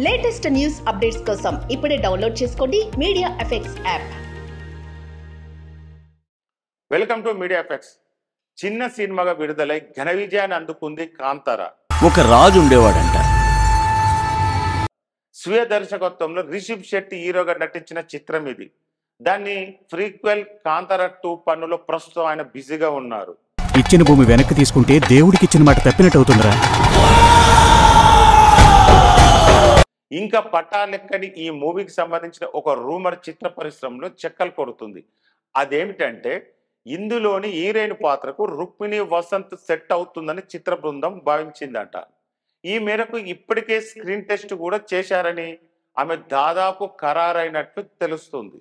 Latest news updates కోసం ఇప్పుడే download చేసుకోండి media effects app. Welcome to media effects. చిన్న సినిమాగా విడుదలై ఘన విజయాన్ని అందుకుంది కాంతార. ఒక రాజు ఉండేవాడంట. స్వీయ దర్శకత్వంలో రిషబ్ శెట్టి హీరోగా నటించిన చిత్రం ఇది. దాన్ని ప్రీక్వెల్ కాంతార 2 పనులో ప్రస్తుతం ఆయన బిజీగా ఉన్నారు. ఇచ్చిన భూమి వెనక్కి తీసుకుంటే దేవుడికి ఇచ్చిన మాట తప్పినట్టు అవుతుందిరా. ఇంకా పట్టాలెక్కని ఈ మూవీకి సంబంధించిన ఒక రూమర్ చిత్ర పరిశ్రమలో చెక్కలు కొడుతుంది. అదేమిటంటే ఇందులోని హీరోయిన్ పాత్రకు రుక్మిణి వసంత్ సెట్ అవుతుందని చిత్ర బృందం భావించిందట. ఈ మేరకు ఇప్పటికే స్క్రీన్ టెస్ట్ కూడా చేశారని ఆమె దాదాపు ఖరారైనట్లు తెలుస్తుంది.